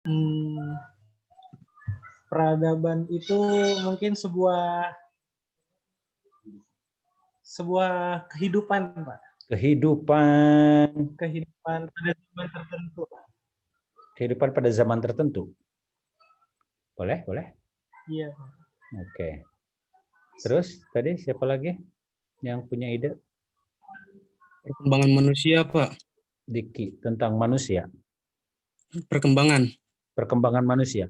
Hmm, peradaban itu mungkin sebuah kehidupan, Pak. Kehidupan Kehidupan pada zaman tertentu. kehidupan pada zaman tertentu. Boleh, boleh. Iya. Oke. Terus tadi siapa lagi yang punya ide? Perkembangan manusia, Pak. Diki, tentang manusia. Perkembangan. Perkembangan manusia.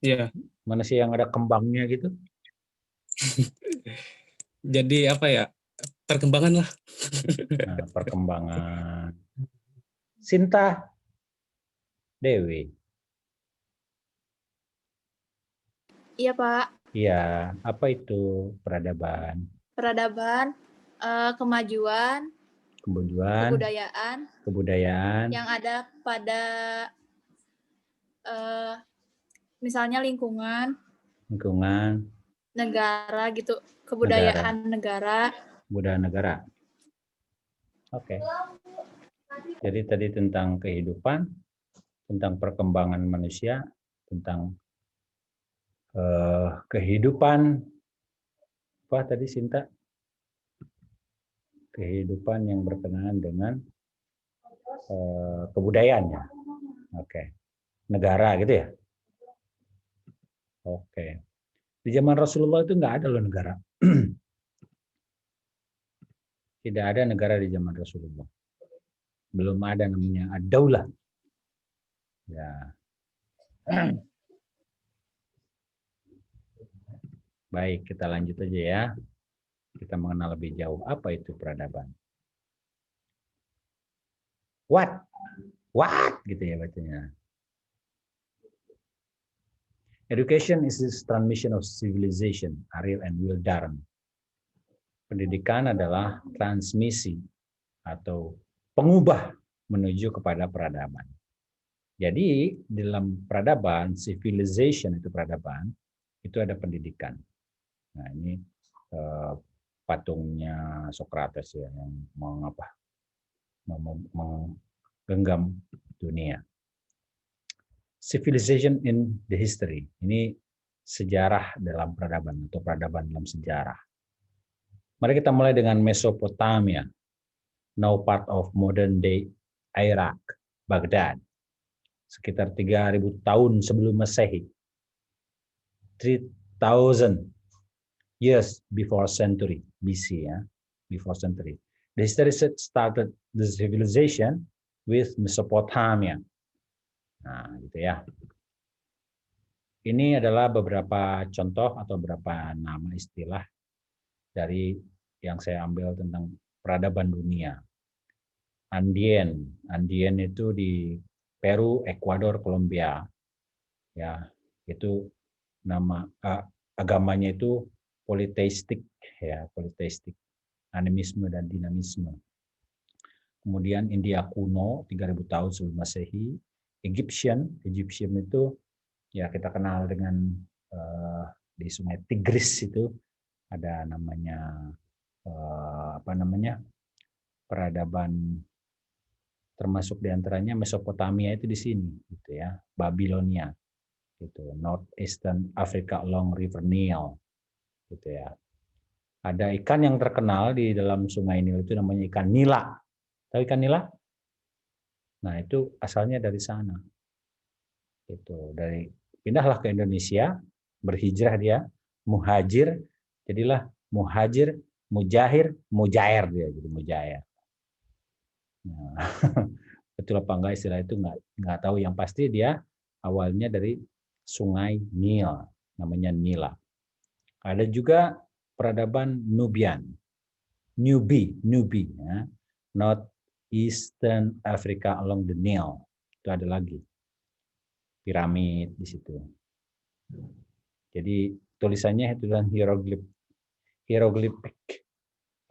Ya. Manusia yang ada kembangnya gitu. Jadi apa ya? Perkembangan lah. Nah, perkembangan. Sinta Dewi. Iya, Pak. Iya, apa itu peradaban? Peradaban, kemajuan, kebudayaan yang ada pada misalnya lingkungan, negara gitu, kebudayaan negara. Budaya negara. Oke. Jadi tadi tentang kehidupan, tentang perkembangan manusia, tentang kehidupan apa tadi Sinta? Kehidupan yang berkenaan dengan kebudayaannya. Oke. Negara gitu ya. Oke. Di zaman Rasulullah itu nggak ada loh negara. Tidak ada negara di zaman Rasulullah. Belum ada namanya ad-daulah. Ya. Baik, kita lanjut aja ya. Kita mengenal lebih jauh apa itu peradaban. What gitu ya bacanya. Education is this transmission of civilization, Ariel and Will Darren. Pendidikan adalah transmisi atau pengubah menuju kepada peradaban. Jadi dalam peradaban, civilization itu peradaban, itu ada pendidikan. Nah ini patungnya Socrates ya yang menggenggam dunia. Civilization in the history. Ini sejarah dalam peradaban atau peradaban dalam sejarah. Mari kita mulai dengan Mesopotamia, now part of modern day Iraq, Baghdad. Sekitar 3.000 tahun sebelum Masehi. 3,000 years before century BC ya, before century. The history started the civilization with Mesopotamia. Nah, gitu ya. Ini adalah beberapa contoh atau beberapa nama istilah dari yang saya ambil tentang peradaban dunia. Andien itu di Peru, Ekuador, Kolombia. Ya, itu nama agamanya itu politeistik ya, politeistik, animisme dan dinamisme. Kemudian India kuno 3.000 tahun sebelum Masehi. Egyptian itu ya kita kenal dengan di Sungai Tigris itu ada namanya peradaban, termasuk diantaranya Mesopotamia itu di sini gitu ya, Babilonia gitu, Northeastern Africa along River Nile gitu ya. Ada ikan yang terkenal di dalam Sungai Nil itu namanya ikan nila. Tahu ikan nila? Nah, itu asalnya dari sana. Itu dari pindahlah ke Indonesia, berhijrah dia, muhajir, jadilah muhajir, mujahir, mujair dia jadi mujair. Nah, betul apa enggak istilah itu enggak tahu, yang pasti dia awalnya dari Sungai Nil, namanya Nila. Ada juga peradaban Nubian, Nubi ya. North Eastern Africa along the Nile. Itu ada lagi. Piramid di situ. Jadi tulisannya itu adalah hieroglyphic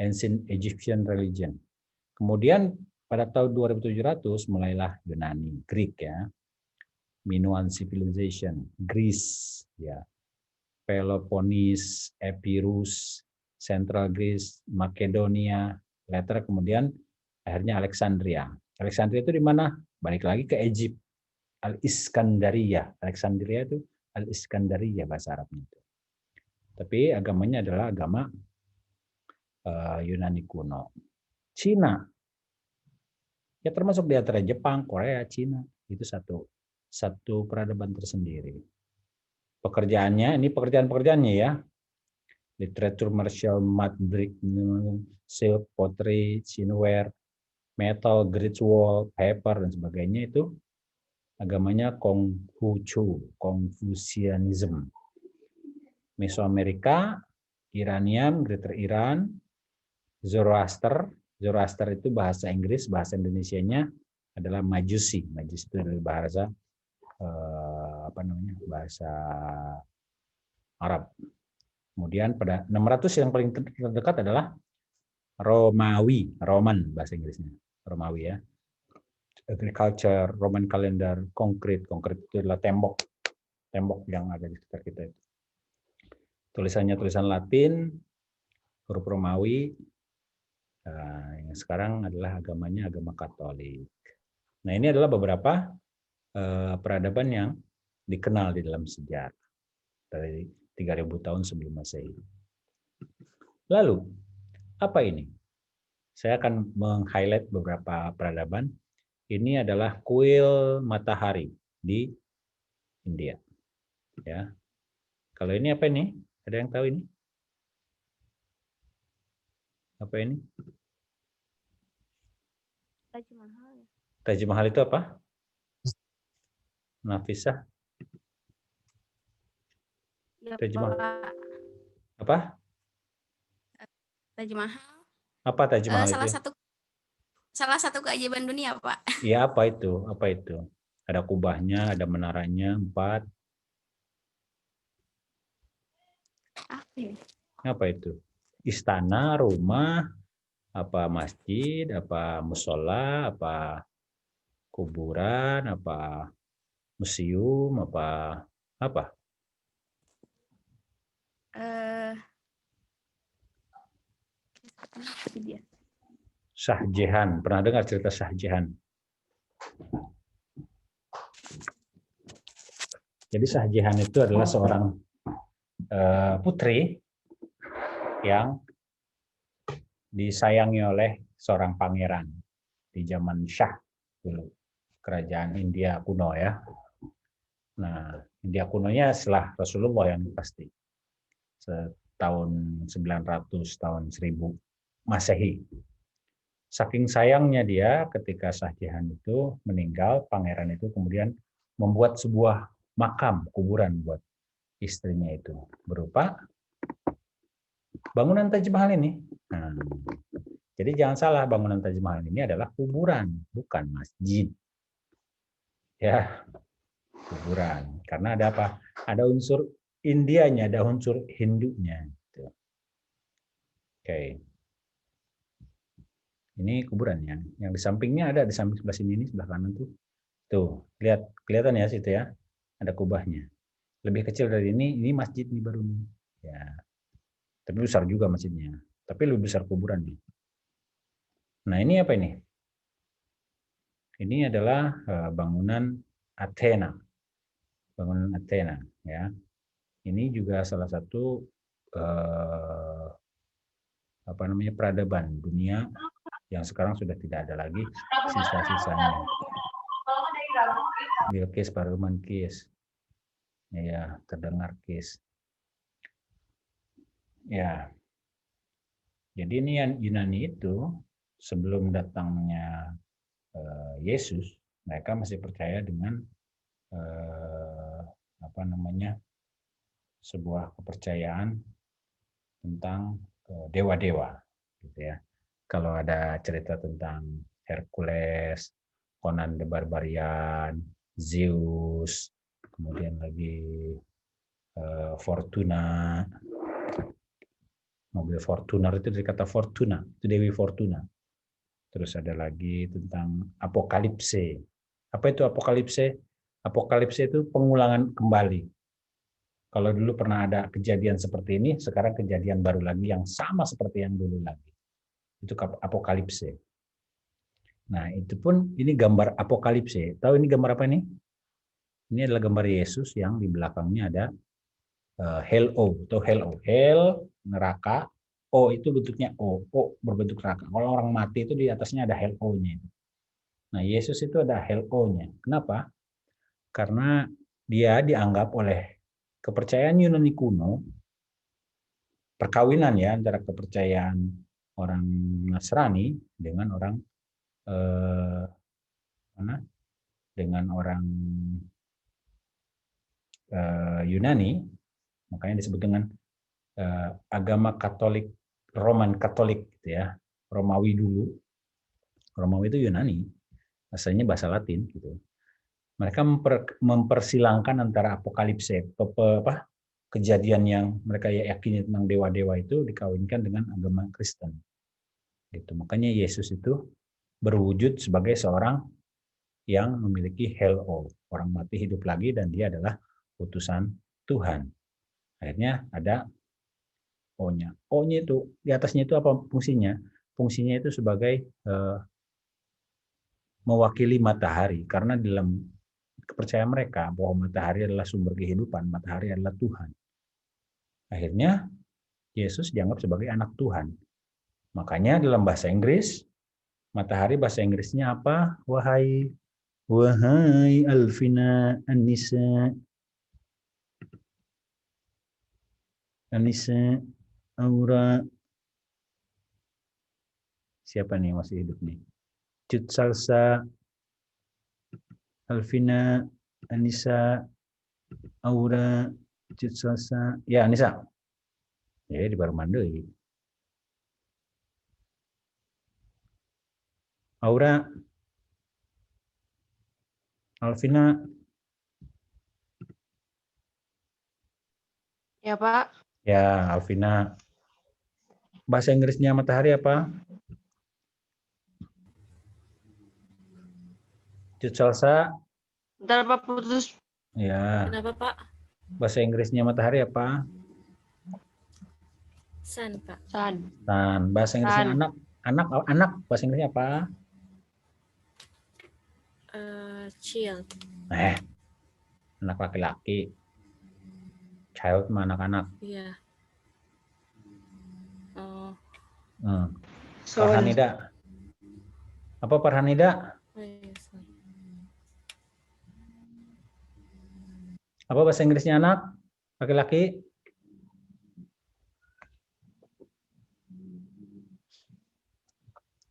ancient Egyptian religion. Kemudian pada tahun 2700 mulailah Yunani, Greek ya. Minoan civilization, Greece ya. Peloponnese, Epirus, Central Greece, Makedonia, kemudian akhirnya Alexandria. Alexandria itu di mana? Balik lagi ke Egypt. Al-Iskandariyah. Alexandria itu Al-Iskandariyah bahasa Arabnya itu. Tapi agamanya adalah agama Yunani kuno. Cina, ya termasuk di antara Jepang, Korea, Cina, itu satu peradaban tersendiri. Pekerjaannya, ini pekerjaannya ya, literatur martial, mud brick, silk, pottery, chinware, metal, great wall, paper dan sebagainya itu agamanya Confucianism. Mesoamerika, Iranian, Greater Iran, Zoroaster itu bahasa Inggris, bahasa Indonesianya adalah Majusi. Majusi itu adalah bahasa bahasa Arab. Kemudian pada 600 yang paling terdekat adalah Roman bahasa Inggrisnya. Romawi ya. Agriculture, Roman calendar, konkret itu adalah tembok yang ada di sekitar kita itu. Tulisannya tulisan Latin, huruf Romawi. Yang sekarang adalah agamanya agama Katolik. Nah, ini adalah beberapa peradaban yang dikenal di dalam sejarah dari 3000 tahun sebelum Masehi. Lalu, apa ini? Saya akan meng-highlight beberapa peradaban. Ini adalah kuil matahari di India. Ya. Kalau ini apa ini? Ada yang tahu ini? Apa ini? Taj Mahal. Taj Mahal itu apa? Nafisah? Ya, Taj Mahal. Pak. Apa? Taj Mahal. Apa Taj Mahal itu? Salah satu keajaiban dunia, Pak. Ya, apa itu? Apa itu? Ada kubahnya, ada menaranya 4. Apa itu? Istana, rumah, apa masjid, apa musola, apa kuburan, apa museum, apa? Shahjahan. Pernah dengar cerita Shahjahan? Jadi Shahjahan itu adalah seorang putri yang disayangi oleh seorang pangeran di zaman Shah dulu, kerajaan India kuno ya. Nah, India kunonya setelah Rasulullah yang pasti tahun 900 tahun 1000 Masehi. Saking sayangnya dia ketika Shahjahan itu meninggal, pangeran itu kemudian membuat sebuah makam kuburan buat istrinya itu berupa bangunan Taj Mahal ini. Nah, jadi jangan salah, bangunan Taj Mahal ini adalah kuburan, bukan masjid. Ya, kuburan. Karena ada apa? Ada unsur Indianya, ada unsur Hindunya. Oke. Ini kuburannya. Yang di sampingnya ada, di samping sebelah sini, ini sebelah kanan tuh. Tuh, lihat, kelihatan ya situ ya. Ada kubahnya. Lebih kecil dari ini masjid nih baru nih. Ya. Tapi besar juga masjidnya. Tapi lebih besar kuburannya. Nah, ini apa ini? Ini adalah bangunan Athena. Bangunan Athena, ya. Ini juga salah satu peradaban dunia yang sekarang sudah tidak ada lagi sisa-sisanya. Bilqis, Paruman Kis. Ya, terdengar Kis. Ya. Jadi ini Yunani itu sebelum datangnya Yesus, mereka masih percaya dengan sebuah kepercayaan tentang dewa-dewa, gitu ya. Kalau ada cerita tentang Hercules, Conan the Barbarian, Zeus, kemudian lagi Fortuna, mobil Fortuner itu dari kata Fortuna, itu Dewi Fortuna. Terus ada lagi tentang apokalipse. Apa itu apokalipse? Apokalipse itu pengulangan kembali. Kalau dulu pernah ada kejadian seperti ini, sekarang kejadian baru lagi yang sama seperti yang dulu lagi. Itu apokalipse. Nah, itu pun ini gambar apokalipse. Tahu ini gambar apa ini? Ini adalah gambar Yesus yang di belakangnya ada Hell-O atau Hell-O. Hell neraka, O itu bentuknya O berbentuk neraka. Kalau orang mati itu di atasnya ada Hell-O-nya. Nah, Yesus itu ada Hell-O-nya. Kenapa? Karena dia dianggap oleh kepercayaan Yunani kuno, perkawinan ya antara kepercayaan orang Nasrani dengan orang Yunani, makanya disebut dengan agama Katolik, Roman Katolik gitu ya, Romawi dulu. Romawi itu Yunani, asalnya bahasa Latin gitu. Mereka mempersilangkan antara apokalipse, kejadian yang mereka yakini tentang dewa-dewa itu dikawinkan dengan agama Kristen. Gitu. Makanya Yesus itu berwujud sebagai seorang yang memiliki Hell-O, orang mati hidup lagi dan dia adalah utusan Tuhan. Akhirnya ada O-nya. O-nya itu di atasnya itu apa fungsinya? Fungsinya itu sebagai mewakili matahari, karena dalam kepercayaan mereka bahwa matahari adalah sumber kehidupan, matahari adalah Tuhan. Akhirnya Yesus dianggap sebagai anak Tuhan. Makanya dalam bahasa Inggris, matahari bahasa Inggrisnya apa? Wahai Alfina Anissa Aura. Siapa nih masih hidup nih? Cut Salsa, Alvina, Anissa, Aura, Cut Salsa. Ya, Anissa. Ya, di baru mandiri. Aura, Alvina. Ya, Pak. Ya, Alvina. Bahasa Inggrisnya matahari apa? Cut Salsa. Bentar, Pak, putus. Ya. Kenapa, Pak? Bahasa Inggrisnya matahari apa? Sun, Pak. Sun. Sun. Bahasa Inggrisnya Sun. anak. Bahasa Inggrisnya apa? Child. Anak laki-laki. Child mah anak-anak. Iya. Oh, Farhanida. Apa Farhanida? iya, sorry. Apa bahasa Inggrisnya anak? Laki-laki?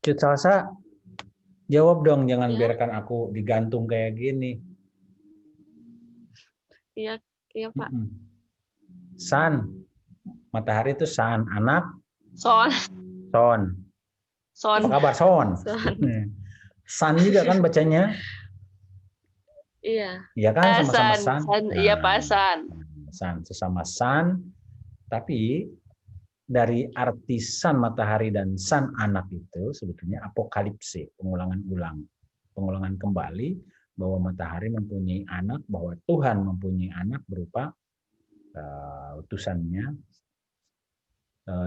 Cut Salsa, jawab dong, jangan Ya. biarkan aku digantung kayak gini. Iya, Pak. Sun, matahari itu sun, anak Son. son. Son. Apa kabar son? Sun juga kan bacanya? Iya. Iya kan, sama-sama sun. Sun. Iya, Pak, Sun. Sun, sesama sun, tapi dari arti sun matahari dan sun anak itu sebetulnya apokalipse, pengulangan kembali bahwa matahari mempunyai anak, bahwa Tuhan mempunyai anak berupa utusannya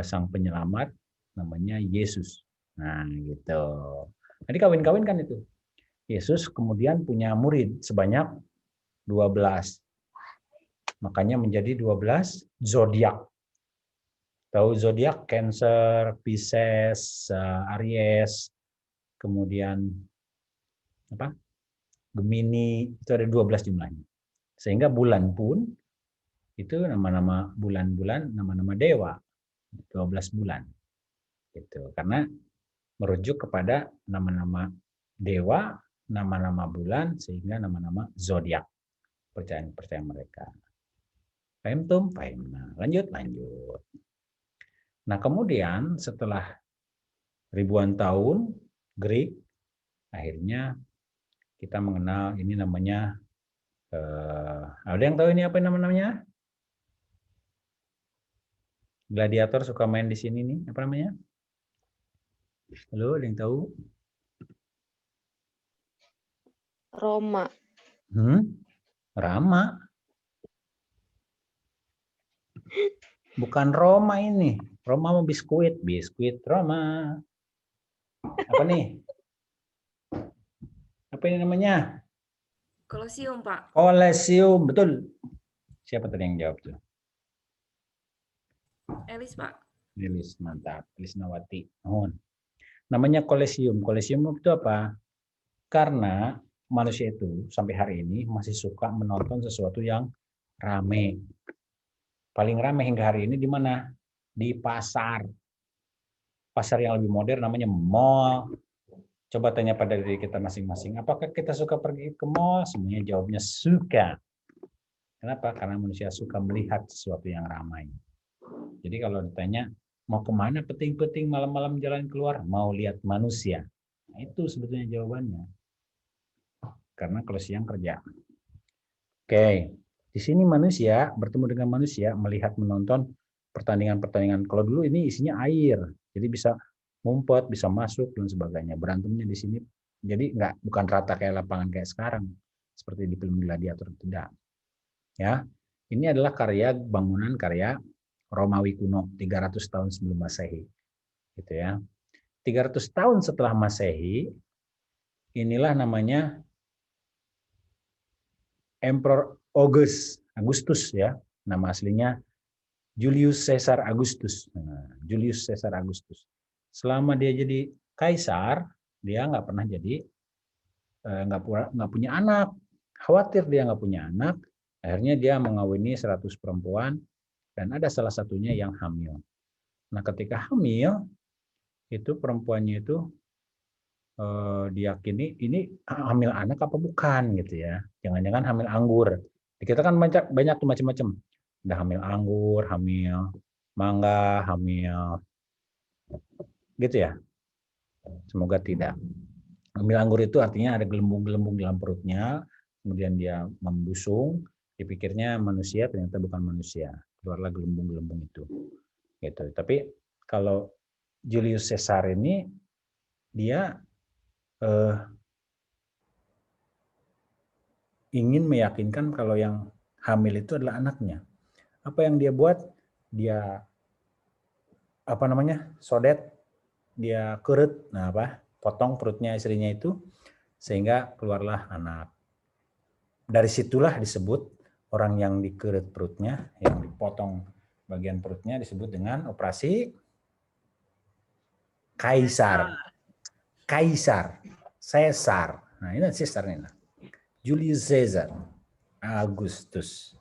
sang penyelamat namanya Yesus. Nah, gitu. Jadi kawin-kawin kan itu. Yesus kemudian punya murid sebanyak 12. Makanya menjadi 12 zodiak. Tahu zodiak? Cancer, Pisces, Aries, kemudian apa? Gemini, itu ada 12 jumlahnya. Sehingga bulan pun itu nama-nama bulan-bulan, nama-nama dewa. 12 bulan. Gitu. Karena merujuk kepada nama-nama dewa, nama-nama bulan, sehingga nama-nama zodiak. Percayaan mereka. Paham tum? Paham. Nah, lanjut. Nah, kemudian setelah ribuan tahun Greek, akhirnya kita mengenal ini namanya, ada yang tahu ini apa namanya? Gladiator suka main di sini nih, apa namanya? Halo, ada yang tahu? Roma. Rama. Bukan Roma ini. Roma mau biskuit Roma. Apa nih? Apa ini namanya? Kolosium, Pak. Kolesium, betul. Siapa tadi yang jawab tuh? Elis, Pak. Lilis, mantap. Lilis Nawati. Oh. Namanya kolesium. Kolesium itu apa? Karena manusia itu sampai hari ini masih suka menonton sesuatu yang rame. Paling rame hingga hari ini di mana? Di pasar. Pasar yang lebih modern namanya mall. Coba tanya pada diri kita masing-masing, apakah kita suka pergi ke mall? Semuanya jawabnya suka. Kenapa? Karena manusia suka melihat sesuatu yang ramai. Jadi kalau ditanya, mau kemana peting-peting malam-malam jalan keluar? Mau lihat manusia. Nah, itu sebetulnya jawabannya. Karena kalau siang kerja. Oke, di sini manusia bertemu dengan manusia, melihat menonton pertandingan-pertandingan. Kalau dulu ini isinya air, jadi bisa ngumpet, bisa masuk dan sebagainya. Berantemnya di sini jadi bukan rata kayak lapangan kayak sekarang seperti di film Gladiator, tidak. Ya. Ini adalah bangunan karya Romawi kuno 300 tahun sebelum Masehi. Gitu ya. 300 tahun setelah Masehi inilah namanya Emperor Augustus ya. Nama aslinya Julius Caesar Augustus. Julius Caesar Augustus. Selama dia jadi kaisar, dia nggak pernah jadi nggak punya anak. Khawatir dia nggak punya anak, akhirnya dia mengawini 100 perempuan dan ada salah satunya yang hamil. Nah, ketika hamil itu perempuannya itu diyakini ini hamil anak apa bukan gitu ya. Jangan-jangan hamil anggur. Di kita kan banyak tuh macam-macam. Ada hamil anggur, hamil mangga, hamil gitu ya. Semoga tidak. Hamil anggur itu artinya ada gelembung-gelembung dalam perutnya, kemudian dia membusung, dipikirnya manusia, ternyata bukan manusia. Keluarlah gelembung-gelembung itu. Gitu. Tapi kalau Julius Caesar ini dia ingin meyakinkan kalau yang hamil itu adalah anaknya. Apa yang dia buat? Dia sodet, dia kerut, potong perutnya istrinya itu sehingga keluarlah anak. Dari situlah disebut orang yang dikerut perutnya, yang dipotong bagian perutnya disebut dengan operasi Kaisar. Caesar. Nah, ini Caesar ini. Julius Caesar Augustus.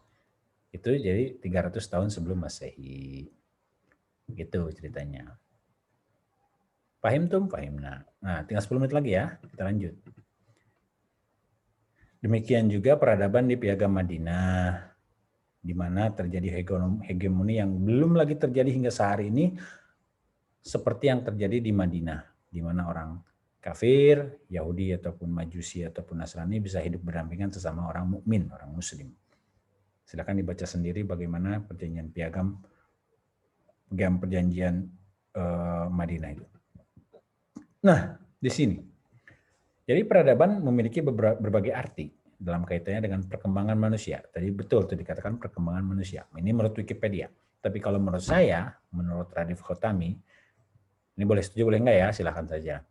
Itu jadi 300 tahun sebelum Masehi. Gitu ceritanya. Paham tuh? Paham. Nah, tinggal 10 menit lagi ya. Kita lanjut. Demikian juga peradaban di Piagam Madinah, di mana terjadi hegemoni yang belum lagi terjadi hingga sehari ini, seperti yang terjadi di Madinah, di mana orang kafir, Yahudi ataupun Majusi ataupun Nasrani bisa hidup berdampingan sesama orang mukmin, orang Muslim. Silakan dibaca sendiri bagaimana perjanjian Madinah itu. Nah, di sini. Jadi peradaban memiliki berbagai arti dalam kaitannya dengan perkembangan manusia. Tadi betul itu dikatakan perkembangan manusia. Ini menurut Wikipedia. Tapi kalau menurut saya, menurut Radif Khotami, ini boleh setuju boleh enggak ya, silakan saja.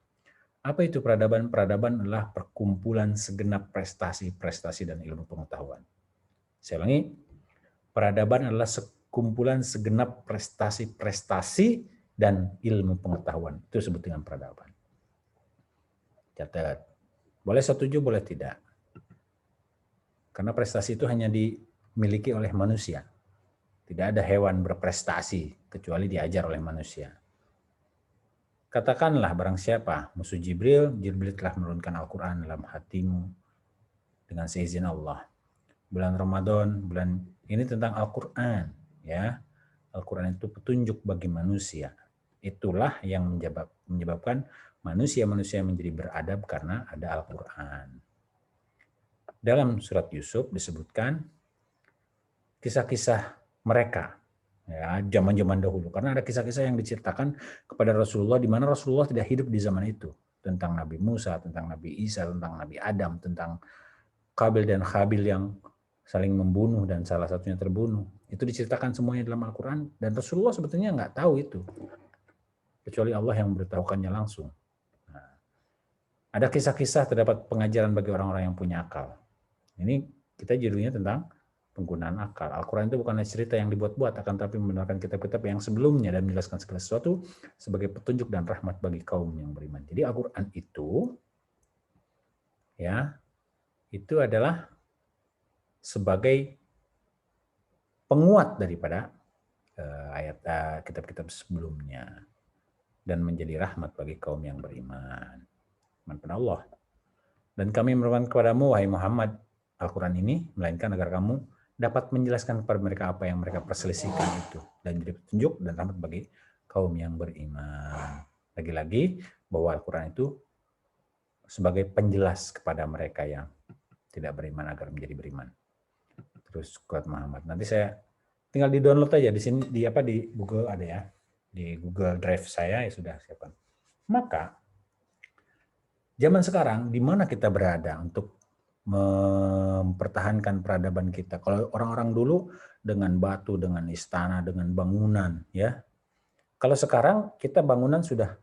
Apa itu peradaban? Peradaban adalah perkumpulan segenap prestasi-prestasi dan ilmu pengetahuan. Saya ulangi, peradaban adalah sekumpulan segenap prestasi-prestasi dan ilmu pengetahuan. Itu disebut dengan peradaban. Catat. Boleh setuju, boleh tidak. Karena prestasi itu hanya dimiliki oleh manusia. Tidak ada hewan berprestasi kecuali diajar oleh manusia. Katakanlah barang siapa musuh Jibril telah menurunkan Al-Quran dalam hatimu dengan seizin Allah. Bulan Ramadan, bulan ini tentang Al-Quran. Ya, Al-Quran itu petunjuk bagi manusia. Itulah yang menyebabkan manusia-manusia menjadi beradab karena ada Al-Quran. Dalam surat Yusuf disebutkan kisah-kisah mereka, ya, zaman-zaman dahulu. Karena ada kisah-kisah yang diceritakan kepada Rasulullah di mana Rasulullah tidak hidup di zaman itu. Tentang Nabi Musa, tentang Nabi Isa, tentang Nabi Adam, tentang Qabil dan Khabil yang saling membunuh dan salah satunya terbunuh. Itu diceritakan semuanya dalam Al-Quran dan Rasulullah sebetulnya nggak tahu itu. Kecuali Allah yang memberitahukannya langsung. Nah, ada kisah-kisah terdapat pengajaran bagi orang-orang yang punya akal. Ini kita judulnya tentang penggunaan akal. Al-Quran itu bukanlah cerita yang dibuat-buat, akan tapi membenarkan kitab-kitab yang sebelumnya dan menjelaskan segala sesuatu sebagai petunjuk dan rahmat bagi kaum yang beriman. Jadi Al-Quran itu, ya, itu adalah sebagai penguat daripada ayat kitab-kitab sebelumnya dan menjadi rahmat bagi kaum yang beriman. Iman pada Allah. Dan kami memohon kepadamu, wahai Muhammad, Al-Quran ini, melainkan agar kamu dapat menjelaskan kepada mereka apa yang mereka perselisihkan itu dan jadi petunjuk dan rahmat bagi kaum yang beriman. Lagi-lagi bahwa Al-Quran itu sebagai penjelas kepada mereka yang tidak beriman agar menjadi beriman. Terus kuat Muhammad. Nanti saya tinggal di-download aja di sini di Google ada ya. Di Google Drive saya ya sudah siapkan. Maka zaman sekarang di mana kita berada untuk mempertahankan peradaban kita. Kalau orang-orang dulu dengan batu, dengan istana, dengan bangunan, ya. Kalau sekarang kita bangunan sudah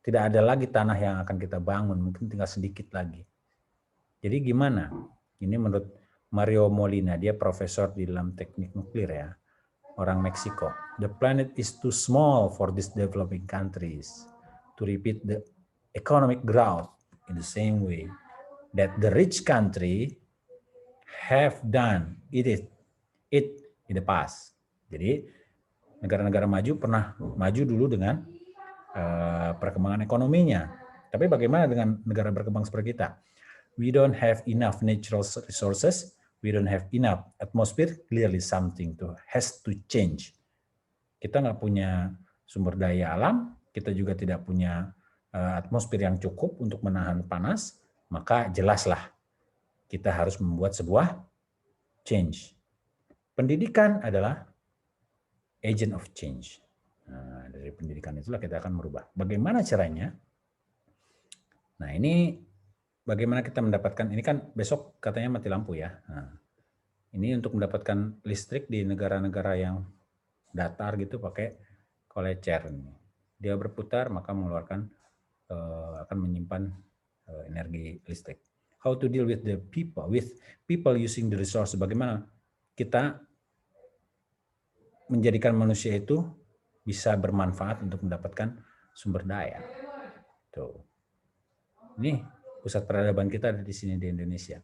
tidak ada lagi tanah yang akan kita bangun, mungkin tinggal sedikit lagi. Jadi gimana? Ini menurut Mario Molina, dia profesor di dalam teknik nuklir ya, orang Meksiko. The planet is too small for these developing countries to repeat the economic growth in the same way that the rich country have done it in the past. Jadi negara-negara maju pernah maju dulu dengan perkembangan ekonominya. Tapi bagaimana dengan negara berkembang seperti kita? We don't have enough natural resources, we don't have enough atmosphere, clearly something has to change. Kita nggak punya sumber daya alam, kita juga tidak punya atmosfer yang cukup untuk menahan panas, maka jelaslah kita harus membuat sebuah change. Pendidikan adalah agent of change. Nah, dari pendidikan itulah kita akan merubah. Bagaimana caranya? Nah, ini bagaimana kita mendapatkan, ini kan besok katanya mati lampu ya. Nah, ini untuk mendapatkan listrik di negara-negara yang datar gitu pakai kolecer. Dia berputar maka mengeluarkan akan menyimpan energi listrik. How to deal with the people using the resource. Bagaimana kita menjadikan manusia itu bisa bermanfaat untuk mendapatkan sumber daya. Tuh. Ini pusat peradaban kita ada di sini di Indonesia.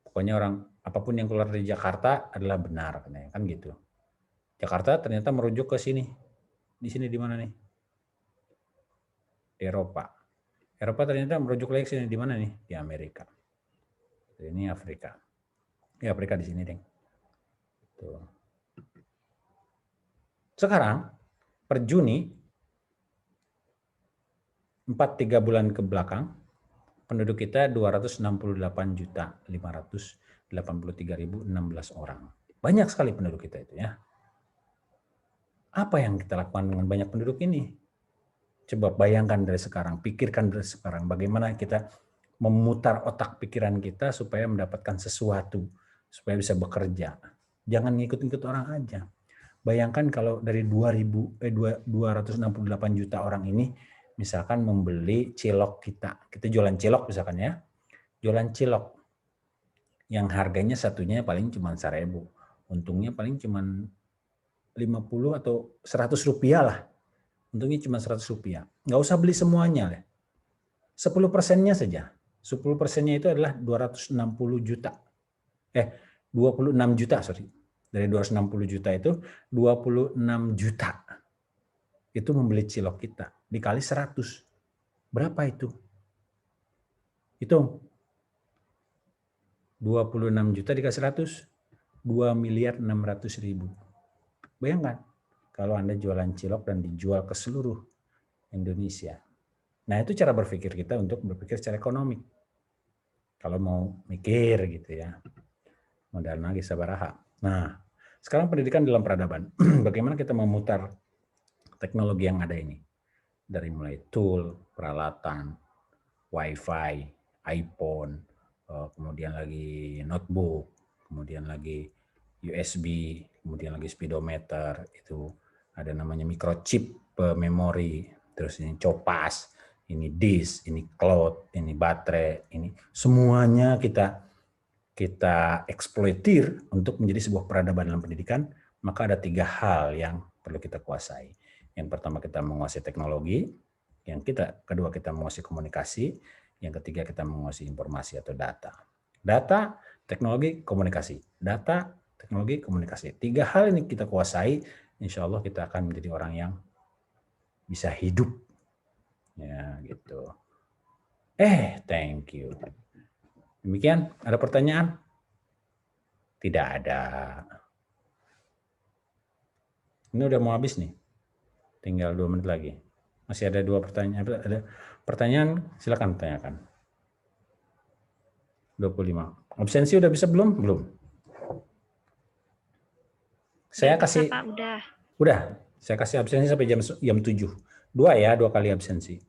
Pokoknya orang apapun yang keluar dari Jakarta adalah benar kan gitu. Jakarta ternyata merujuk ke sini. Di sini di mana nih? Di Eropa. Eropa ternyata merujuk lagi ke sini di mana nih? Di Amerika. Ini Afrika. Ya Afrika di sini, Deng. Tuh. Sekarang per Juni 3 bulan ke belakang penduduk kita 268.583.016 orang. Banyak sekali penduduk kita itu ya. Apa yang kita lakukan dengan banyak penduduk ini? Coba bayangkan dari sekarang, pikirkan dari sekarang bagaimana kita memutar otak pikiran kita supaya mendapatkan sesuatu, supaya bisa bekerja. Jangan ngikut-ngikut orang aja. Bayangkan kalau dari 268 juta orang ini misalkan membeli cilok kita jualan cilok misalkan ya, jualan cilok yang harganya satunya paling cuma 1.000, untungnya paling cuma 50 atau 100 rupiah lah. Untungnya cuma 100 rupiah. Nggak usah beli semuanya. 10%-nya saja. 10%-nya itu adalah 26 juta. Sorry. Dari 260 juta itu 26 juta. Itu membeli cilok kita. Dikali 100. Berapa itu? Hitung. 26 juta dikali 100. 2.600.000. Bayangkan. Kalau Anda jualan cilok dan dijual ke seluruh Indonesia. Nah, itu cara berpikir kita untuk berpikir secara ekonomi. Kalau mau mikir gitu ya. Modal lagi sabaraha. Nah, sekarang pendidikan dalam peradaban. Bagaimana kita memutar teknologi yang ada ini. Dari mulai tool, peralatan, wifi, iPhone, kemudian lagi notebook, kemudian lagi USB, kemudian lagi speedometer, itu ada namanya microchip, memori, terus ini copas, ini disk, ini cloud, ini baterai, ini semuanya kita kita eksploitir untuk menjadi sebuah peradaban dalam pendidikan, maka ada 3 hal yang perlu kita kuasai. Yang pertama kita menguasai teknologi, yang kedua kita menguasai komunikasi, yang ketiga kita menguasai informasi atau data. Data, teknologi, komunikasi. Data, teknologi, komunikasi. 3 hal ini kita kuasai, insya Allah kita akan menjadi orang yang bisa hidup. Ya, gitu. Thank you. Demikian, ada pertanyaan? Tidak ada. Ini udah mau habis nih. Tinggal 2 menit lagi. Masih ada 2 pertanyaan. Ada pertanyaan, silakan tanyakan. 25. Absensi udah bisa belum? Belum. Saya kasih. Pak, udah. Udah. Saya kasih absensi sampai jam 7. 2 ya, 2 kali absensi.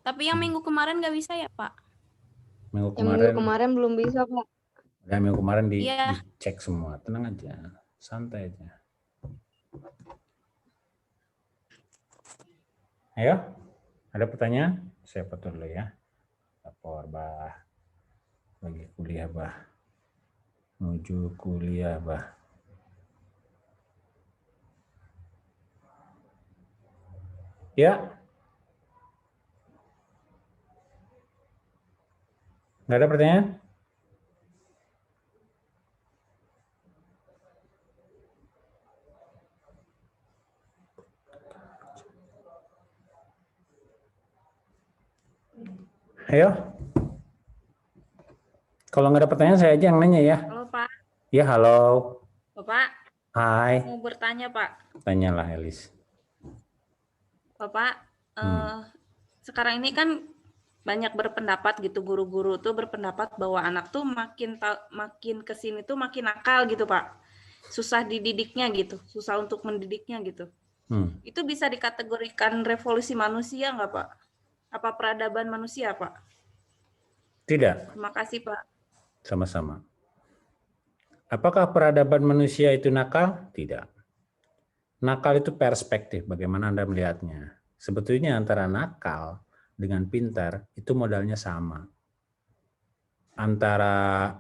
Tapi yang minggu kemarin nggak bisa ya, Pak? Minggu Yang minggu kemarin belum bisa, Pak. Ya, minggu kemarin Iya. dicek semua. Tenang aja. Santai aja. Ayo. Ada pertanyaan? Saya foto dulu ya. Lapor, Bah. Lagi kuliah, Bah. Menuju kuliah, Bah. Ya. Nggak ada pertanyaan? Ayo. Kalau nggak ada pertanyaan, saya aja yang nanya ya. Halo, Pak. Ya, halo. Bapak, Hai. mau bertanya, Pak. Tanyalah, Elis. Bapak, sekarang ini kan banyak berpendapat gitu, guru-guru tuh berpendapat bahwa anak tuh makin kesini tuh makin nakal gitu, Pak. Susah dididiknya gitu, susah untuk mendidiknya gitu. Itu bisa dikategorikan revolusi manusia nggak, Pak? Apa peradaban manusia, Pak? Tidak. Terima kasih, Pak. Sama-sama. Apakah peradaban manusia itu nakal? Tidak. Nakal itu perspektif, bagaimana Anda melihatnya. Sebetulnya antara nakal dengan pintar itu modalnya sama. Antara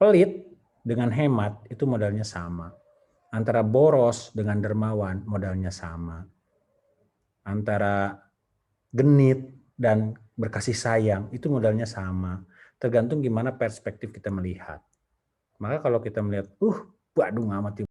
pelit dengan hemat itu modalnya sama. Antara boros dengan dermawan modalnya sama. Antara genit dan berkasih sayang itu modalnya sama. Tergantung gimana perspektif kita melihat. Maka kalau kita melihat, waduh amat